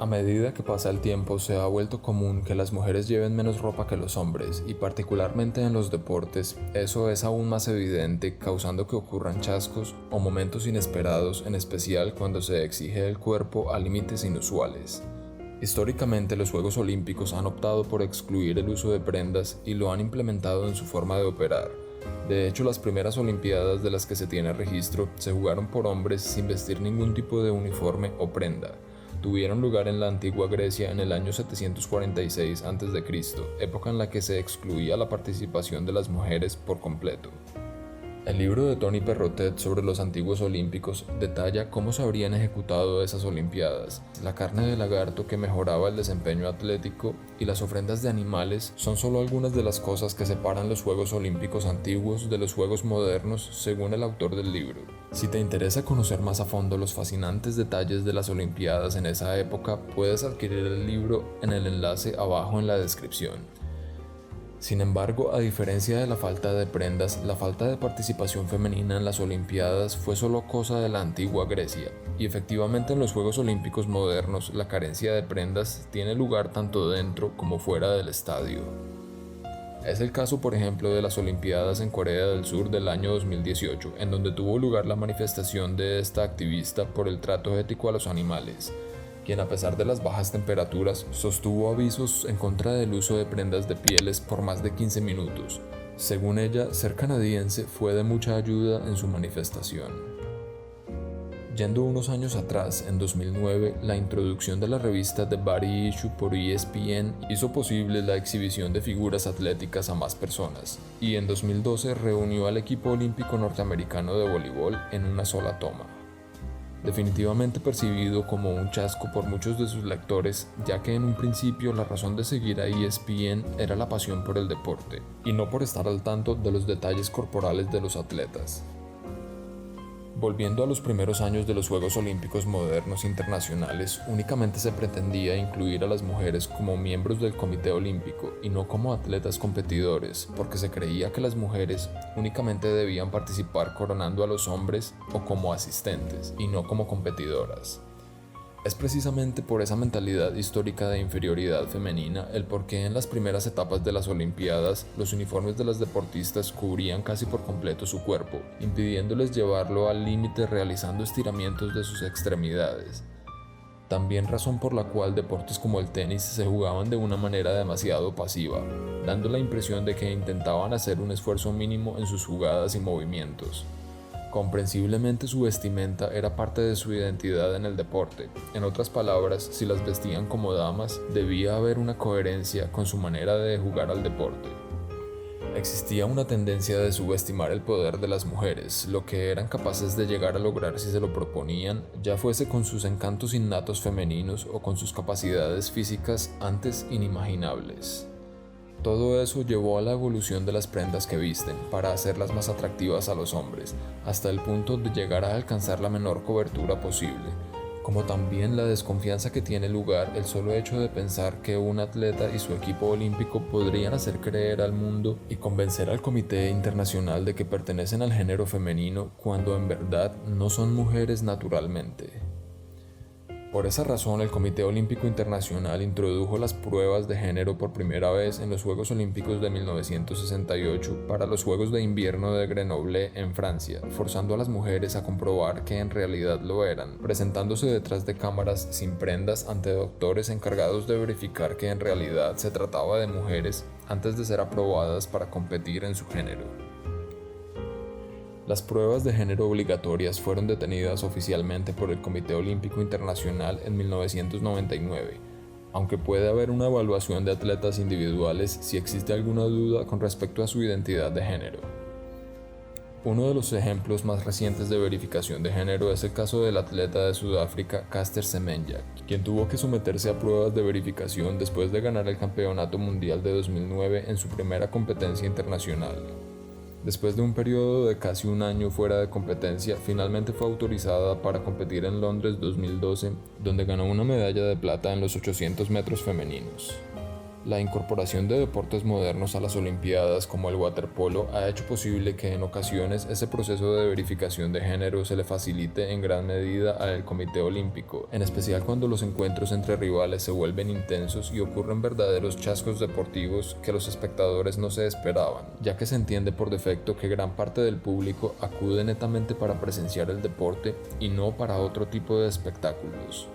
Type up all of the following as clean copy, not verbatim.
A medida que pasa el tiempo, se ha vuelto común que las mujeres lleven menos ropa que los hombres, y particularmente en los deportes, eso es aún más evidente, causando que ocurran chascos o momentos inesperados, en especial cuando se exige del cuerpo a límites inusuales. Históricamente, los Juegos Olímpicos han optado por excluir el uso de prendas y lo han implementado en su forma de operar. De hecho, las primeras Olimpiadas de las que se tiene registro se jugaron por hombres sin vestir ningún tipo de uniforme o prenda. Tuvieron lugar en la antigua Grecia en el año 746 a.C., época en la que se excluía la participación de las mujeres por completo. El libro de Tony Perrotet sobre los antiguos olímpicos detalla cómo se habrían ejecutado esas olimpiadas. La carne de lagarto que mejoraba el desempeño atlético y las ofrendas de animales son solo algunas de las cosas que separan los Juegos Olímpicos antiguos de los Juegos modernos, según el autor del libro. Si te interesa conocer más a fondo los fascinantes detalles de las olimpiadas en esa época, puedes adquirir el libro en el enlace abajo en la descripción. Sin embargo, a diferencia de la falta de prendas, la falta de participación femenina en las Olimpiadas fue solo cosa de la antigua Grecia, y efectivamente en los Juegos Olímpicos modernos la carencia de prendas tiene lugar tanto dentro como fuera del estadio. Es el caso, por ejemplo, de las Olimpiadas en Corea del Sur del año 2018, en donde tuvo lugar la manifestación de esta activista por el trato ético a los animales, quien a pesar de las bajas temperaturas sostuvo avisos en contra del uso de prendas de pieles por más de 15 minutos. Según ella, ser canadiense fue de mucha ayuda en su manifestación. Yendo unos años atrás, en 2009, la introducción de la revista The Body Issue por ESPN hizo posible la exhibición de figuras atléticas a más personas, y en 2012 reunió al equipo olímpico norteamericano de voleibol en una sola toma. Definitivamente percibido como un chasco por muchos de sus lectores, ya que en un principio la razón de seguir a ESPN era la pasión por el deporte, y no por estar al tanto de los detalles corporales de los atletas. Volviendo a los primeros años de los Juegos Olímpicos modernos internacionales, únicamente se pretendía incluir a las mujeres como miembros del Comité Olímpico y no como atletas competidores, porque se creía que las mujeres únicamente debían participar coronando a los hombres o como asistentes, y no como competidoras. Es precisamente por esa mentalidad histórica de inferioridad femenina el por qué en las primeras etapas de las Olimpiadas los uniformes de las deportistas cubrían casi por completo su cuerpo, impidiéndoles llevarlo al límite realizando estiramientos de sus extremidades. También razón por la cual deportes como el tenis se jugaban de una manera demasiado pasiva, dando la impresión de que intentaban hacer un esfuerzo mínimo en sus jugadas y movimientos. Comprensiblemente su vestimenta era parte de su identidad en el deporte. En otras palabras, si las vestían como damas, debía haber una coherencia con su manera de jugar al deporte. Existía una tendencia de subestimar el poder de las mujeres, lo que eran capaces de llegar a lograr si se lo proponían, ya fuese con sus encantos innatos femeninos o con sus capacidades físicas antes inimaginables. Todo eso llevó a la evolución de las prendas que visten, para hacerlas más atractivas a los hombres, hasta el punto de llegar a alcanzar la menor cobertura posible, como también la desconfianza que tiene lugar el solo hecho de pensar que un atleta y su equipo olímpico podrían hacer creer al mundo y convencer al Comité Internacional de que pertenecen al género femenino cuando en verdad no son mujeres naturalmente. Por esa razón, el Comité Olímpico Internacional introdujo las pruebas de género por primera vez en los Juegos Olímpicos de 1968 para los Juegos de Invierno de Grenoble en Francia, forzando a las mujeres a comprobar que en realidad lo eran, presentándose detrás de cámaras sin prendas ante doctores encargados de verificar que en realidad se trataba de mujeres antes de ser aprobadas para competir en su género. Las pruebas de género obligatorias fueron detenidas oficialmente por el Comité Olímpico Internacional en 1999, aunque puede haber una evaluación de atletas individuales si existe alguna duda con respecto a su identidad de género. Uno de los ejemplos más recientes de verificación de género es el caso del atleta de Sudáfrica Caster Semenya, quien tuvo que someterse a pruebas de verificación después de ganar el Campeonato Mundial de 2009 en su primera competencia internacional. Después de un periodo de casi un año fuera de competencia, finalmente fue autorizada para competir en Londres 2012, donde ganó una medalla de plata en los 800 metros femeninos. La incorporación de deportes modernos a las Olimpiadas, como el waterpolo, ha hecho posible que en ocasiones ese proceso de verificación de género se le facilite en gran medida al Comité Olímpico, en especial cuando los encuentros entre rivales se vuelven intensos y ocurren verdaderos chascos deportivos que los espectadores no se esperaban, ya que se entiende por defecto que gran parte del público acude netamente para presenciar el deporte y no para otro tipo de espectáculos.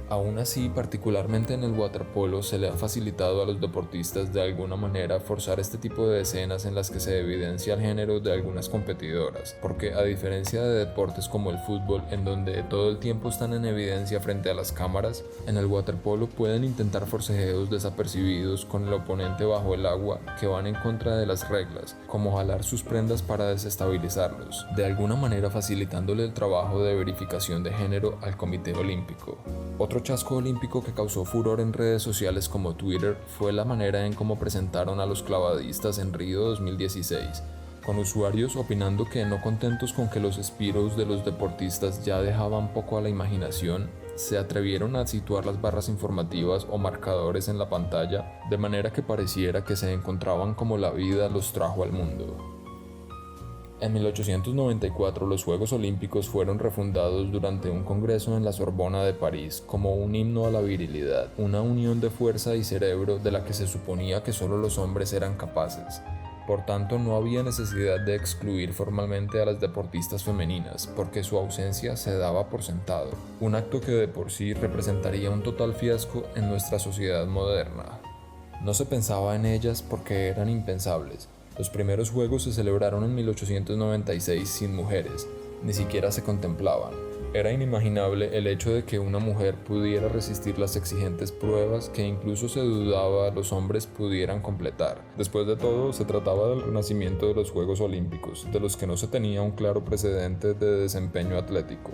Aún así, particularmente en el waterpolo, se le ha facilitado a los deportistas de alguna manera forzar este tipo de escenas en las que se evidencia el género de algunas competidoras, porque a diferencia de deportes como el fútbol, en donde todo el tiempo están en evidencia frente a las cámaras, en el waterpolo pueden intentar forcejeos desapercibidos con el oponente bajo el agua que van en contra de las reglas, como jalar sus prendas para desestabilizarlos, de alguna manera facilitándole el trabajo de verificación de género al Comité Olímpico. Otro chasco olímpico que causó furor en redes sociales como Twitter fue la manera en cómo presentaron a los clavadistas en Río 2016, con usuarios opinando que no contentos con que los Speedos de los deportistas ya dejaban poco a la imaginación, se atrevieron a situar las barras informativas o marcadores en la pantalla, de manera que pareciera que se encontraban como la vida los trajo al mundo. En 1894 los Juegos Olímpicos fueron refundados durante un congreso en la Sorbona de París como un himno a la virilidad, una unión de fuerza y cerebro de la que se suponía que solo los hombres eran capaces. Por tanto, no había necesidad de excluir formalmente a las deportistas femeninas, porque su ausencia se daba por sentado, un acto que de por sí representaría un total fiasco en nuestra sociedad moderna. No se pensaba en ellas porque eran impensables. Los primeros juegos se celebraron en 1896 sin mujeres, ni siquiera se contemplaban. Era inimaginable el hecho de que una mujer pudiera resistir las exigentes pruebas que incluso se dudaba los hombres pudieran completar. Después de todo, se trataba del renacimiento de los Juegos Olímpicos, de los que no se tenía un claro precedente de desempeño atlético.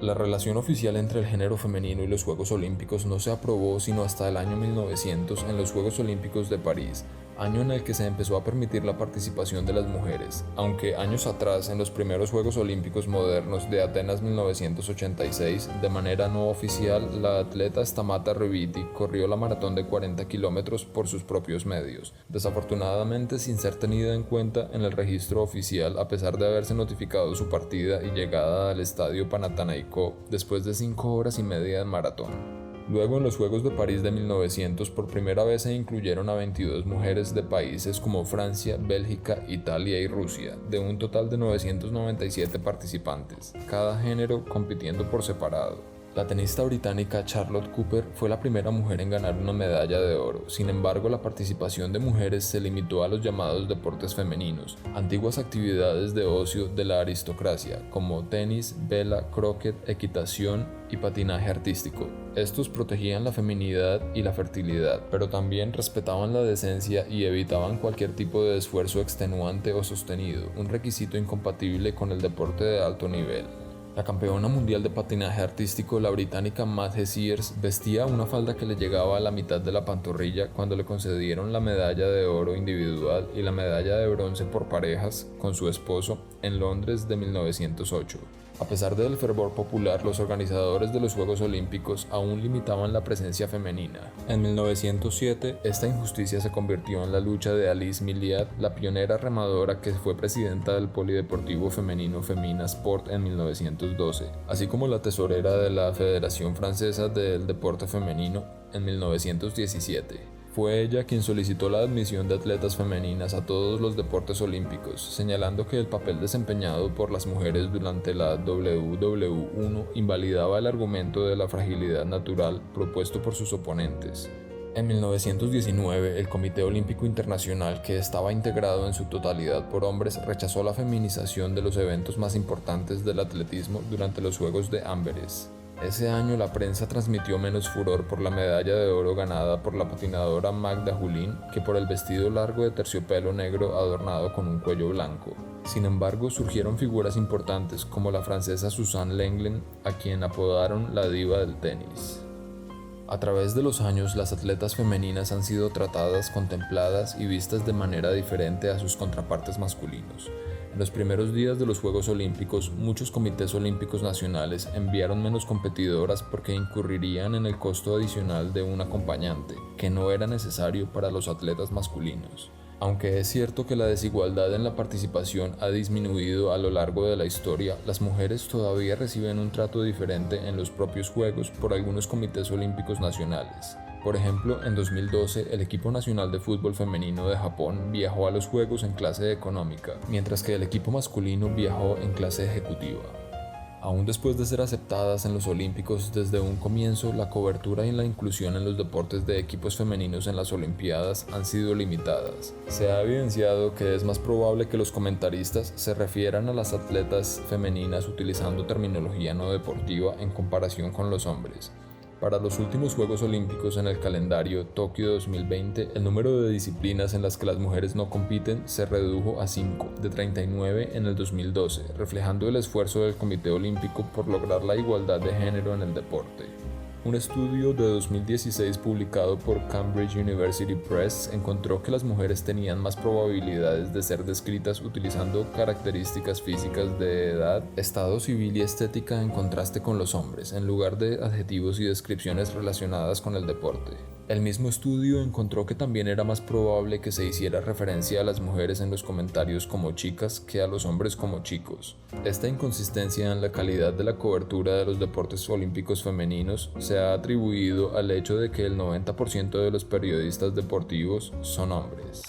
La relación oficial entre el género femenino y los Juegos Olímpicos no se aprobó sino hasta el año 1900 en los Juegos Olímpicos de París, año en el que se empezó a permitir la participación de las mujeres, aunque años atrás, en los primeros Juegos Olímpicos modernos de Atenas 1986, de manera no oficial, la atleta Stamata Reviti corrió la maratón de 40 kilómetros por sus propios medios, desafortunadamente sin ser tenida en cuenta en el registro oficial a pesar de haberse notificado su partida y llegada al estadio Panathinaikos después de 5 horas y media de maratón. Luego, en los Juegos de París de 1900, por primera vez se incluyeron a 22 mujeres de países como Francia, Bélgica, Italia y Rusia, de un total de 997 participantes, cada género compitiendo por separado. La tenista británica Charlotte Cooper fue la primera mujer en ganar una medalla de oro. Sin embargo, la participación de mujeres se limitó a los llamados deportes femeninos, antiguas actividades de ocio de la aristocracia, como tenis, vela, croquet, equitación y patinaje artístico. Estos protegían la feminidad y la fertilidad, pero también respetaban la decencia y evitaban cualquier tipo de esfuerzo extenuante o sostenido, un requisito incompatible con el deporte de alto nivel. La campeona mundial de patinaje artístico, la británica Madge Sears, vestía una falda que le llegaba a la mitad de la pantorrilla cuando le concedieron la medalla de oro individual y la medalla de bronce por parejas con su esposo en Londres de 1908. A pesar del fervor popular, los organizadores de los Juegos Olímpicos aún limitaban la presencia femenina. En 1907, esta injusticia se convirtió en la lucha de Alice Milliat, la pionera remadora que fue presidenta del Polideportivo Femenino Femina Sport en 1912, así como la tesorera de la Federación Francesa del Deporte Femenino en 1917. Fue ella quien solicitó la admisión de atletas femeninas a todos los deportes olímpicos, señalando que el papel desempeñado por las mujeres durante la WW1 invalidaba el argumento de la fragilidad natural propuesto por sus oponentes. En 1919, el Comité Olímpico Internacional, que estaba integrado en su totalidad por hombres, rechazó la feminización de los eventos más importantes del atletismo durante los Juegos de Amberes. Ese año la prensa transmitió menos furor por la medalla de oro ganada por la patinadora Magda Julin que por el vestido largo de terciopelo negro adornado con un cuello blanco. Sin embargo, surgieron figuras importantes como la francesa Suzanne Lenglen, a quien apodaron la diva del tenis. A través de los años, las atletas femeninas han sido tratadas, contempladas y vistas de manera diferente a sus contrapartes masculinos. En los primeros días de los Juegos Olímpicos, muchos comités olímpicos nacionales enviaron menos competidoras porque incurrirían en el costo adicional de un acompañante, que no era necesario para los atletas masculinos. Aunque es cierto que la desigualdad en la participación ha disminuido a lo largo de la historia, las mujeres todavía reciben un trato diferente en los propios Juegos por algunos comités olímpicos nacionales. Por ejemplo, en 2012, el equipo nacional de fútbol femenino de Japón viajó a los Juegos en clase económica, mientras que el equipo masculino viajó en clase ejecutiva. Aún después de ser aceptadas en los Olímpicos desde un comienzo, la cobertura y la inclusión en los deportes de equipos femeninos en las Olimpiadas han sido limitadas. Se ha evidenciado que es más probable que los comentaristas se refieran a las atletas femeninas utilizando terminología no deportiva en comparación con los hombres. Para los últimos Juegos Olímpicos en el calendario Tokio 2020, el número de disciplinas en las que las mujeres no compiten se redujo a 5, de 39 en el 2012, reflejando el esfuerzo del Comité Olímpico por lograr la igualdad de género en el deporte. Un estudio de 2016 publicado por Cambridge University Press encontró que las mujeres tenían más probabilidades de ser descritas utilizando características físicas de edad, estado civil y estética en contraste con los hombres, en lugar de adjetivos y descripciones relacionadas con el deporte. El mismo estudio encontró que también era más probable que se hiciera referencia a las mujeres en los comentarios como chicas que a los hombres como chicos. Esta inconsistencia en la calidad de la cobertura de los deportes olímpicos femeninos se ha atribuido al hecho de que el 90% de los periodistas deportivos son hombres.